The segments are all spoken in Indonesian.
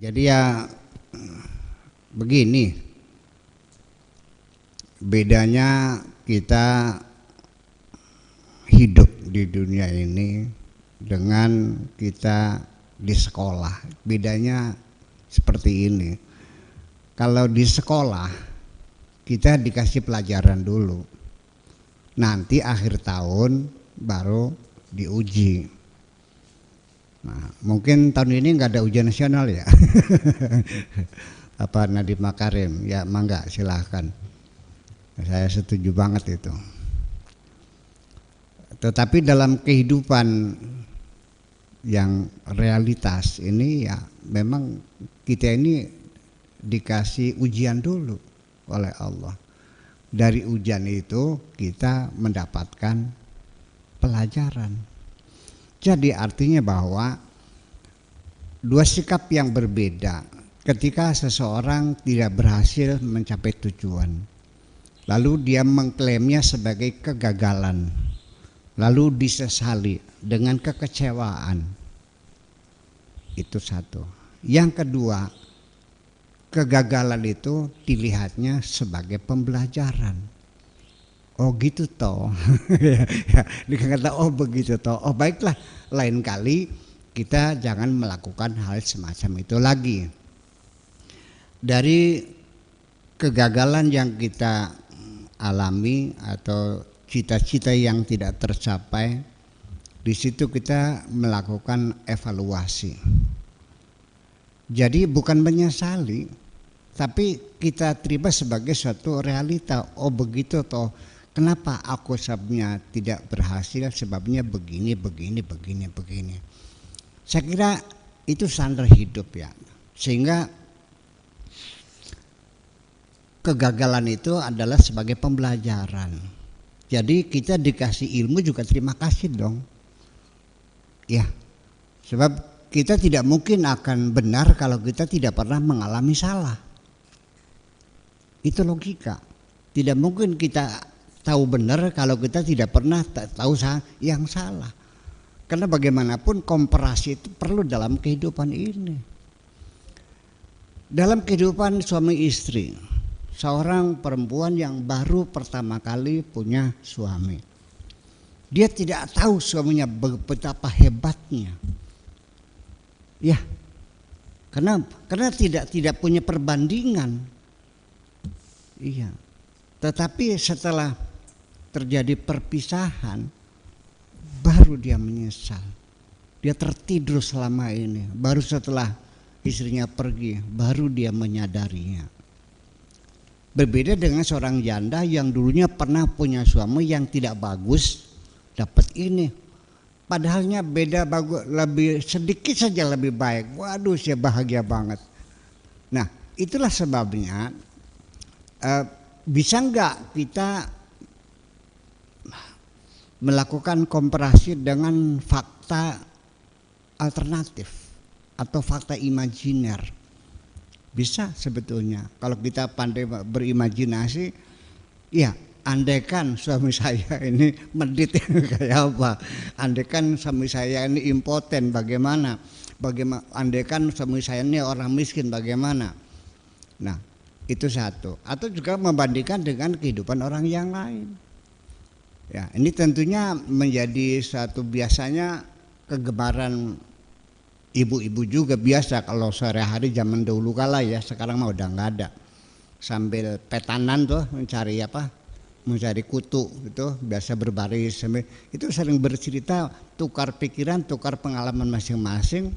Jadi ya begini, bedanya kita hidup di dunia ini dengan kita di sekolah. Bedanya seperti ini. Kalau di sekolah kita dikasih pelajaran dulu, nanti akhir tahun baru diuji. Nah, mungkin tahun ini nggak ada ujian nasional ya. Apa Nadiem Makarim? Ya mangga silahkan. Saya setuju banget itu. Tetapi dalam kehidupan yang realitas ini ya memang kita ini dikasih ujian dulu oleh Allah. Dari ujian itu kita mendapatkan pelajaran. Jadi artinya bahwa dua sikap yang berbeda ketika seseorang tidak berhasil mencapai tujuan, lalu dia mengklaimnya sebagai kegagalan, lalu disesali dengan kekecewaan. Itu satu. Yang kedua, kegagalan itu dilihatnya sebagai pembelajaran. Oh gitu toh. Dikata oh begitu toh. Oh baiklah, lain kali kita jangan melakukan hal semacam itu lagi. Dari kegagalan yang kita alami atau cita-cita yang tidak tercapai, di situ kita melakukan evaluasi. Jadi bukan menyesali, tapi kita terima sebagai suatu realita. Oh begitu toh. Kenapa aku sebabnya tidak berhasil? Sebabnya begini. Saya kira itu standar hidup ya. Sehingga kegagalan itu adalah sebagai pembelajaran. Jadi kita dikasih ilmu juga terima kasih dong. Ya, sebab kita tidak mungkin akan benar kalau kita tidak pernah mengalami salah. Itu logika. Tidak mungkin kita tahu benar kalau kita tidak pernah tahu yang salah. Karena bagaimanapun komparasi itu perlu dalam kehidupan ini. Dalam kehidupan suami istri, seorang perempuan yang baru pertama kali punya suami, dia tidak tahu suaminya betapa hebatnya. Ya, karena tidak punya perbandingan. Iya. Tetapi setelah terjadi perpisahan, baru dia menyesal. Dia tertidur selama ini. Baru setelah istrinya pergi, baru dia menyadarinya. Berbeda dengan seorang janda yang dulunya pernah punya suami yang tidak bagus, dapat ini. Padahalnya beda bagus, lebih sedikit saja lebih baik. Waduh, saya bahagia banget. Nah, itulah sebabnya bisa enggak kita melakukan komparasi dengan fakta alternatif atau fakta imajiner? Bisa sebetulnya kalau kita pandai berimajinasi. Ya, andaikan suami saya ini medit kayak apa, andaikan suami saya ini impoten bagaimana, andaikan suami saya ini orang miskin bagaimana. Nah, itu satu. Atau juga membandingkan dengan kehidupan orang yang lain. Ya, ini tentunya menjadi satu biasanya kegemaran ibu-ibu juga biasa kalau sore hari zaman dahulu kala ya, sekarang mah udah nggak ada. Sambil petanan tuh mencari kutu itu biasa berbaris, itu sering bercerita, tukar pikiran, tukar pengalaman masing-masing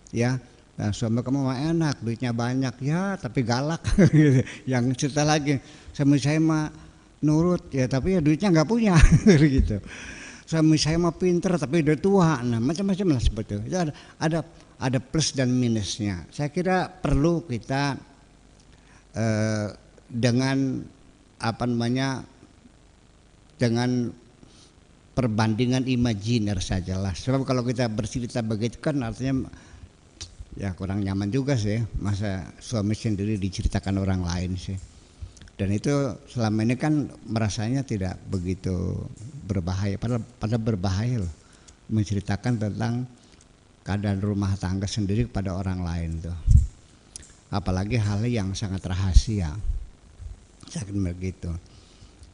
ya. Nah, suami kamu mah enak, duitnya banyak ya, tapi galak. Yang cerita lagi, suami saya mah nurut ya, tapi ya duitnya nggak punya, gitu. Suami saya mah pinter, tapi udah tua. Nah, macam-macam lah seperti itu. Ada plus dan minusnya. Saya kira perlu kita dengan dengan perbandingan imajiner sajalah. Sebab kalau kita bercerita begitu kan artinya ya kurang nyaman juga sih, masa suami sendiri diceritakan orang lain sih. Dan itu selama ini kan merasanya tidak begitu berbahaya, padahal berbahaya loh menceritakan tentang keadaan rumah tangga sendiri kepada orang lain tuh. apalagi hal yang sangat rahasia. Saya kira begitu.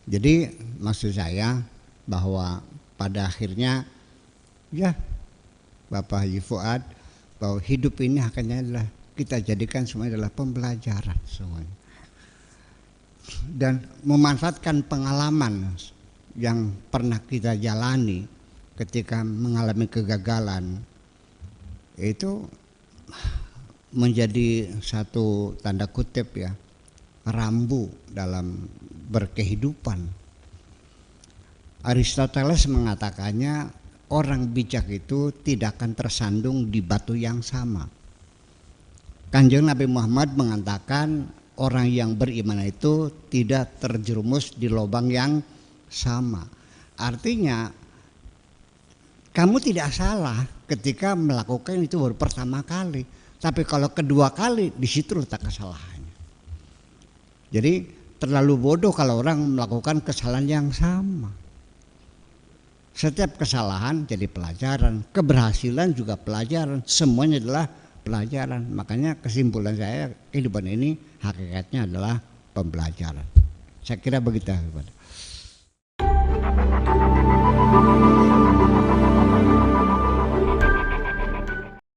Jadi maksud saya bahwa pada akhirnya ya Bapak Haji Fuad, bahwa hidup ini akhirnya adalah kita jadikan semuanya adalah pembelajaran semuanya, dan memanfaatkan pengalaman yang pernah kita jalani ketika mengalami kegagalan itu menjadi satu tanda kutip ya rambu dalam berkehidupan. Aristoteles mengatakannya orang bijak itu tidak akan tersandung di batu yang sama. Kanjeng Nabi Muhammad mengatakan orang yang beriman itu tidak terjerumus di lubang yang sama. Artinya kamu tidak salah ketika melakukan itu baru pertama kali, tapi kalau kedua kali di situ letak kesalahannya. Jadi terlalu bodoh kalau orang melakukan kesalahan yang sama. Setiap kesalahan jadi pelajaran, keberhasilan juga pelajaran, semuanya adalah pelajaran. Makanya kesimpulan saya, kehidupan ini hakikatnya adalah pembelajaran. Saya kira begitu.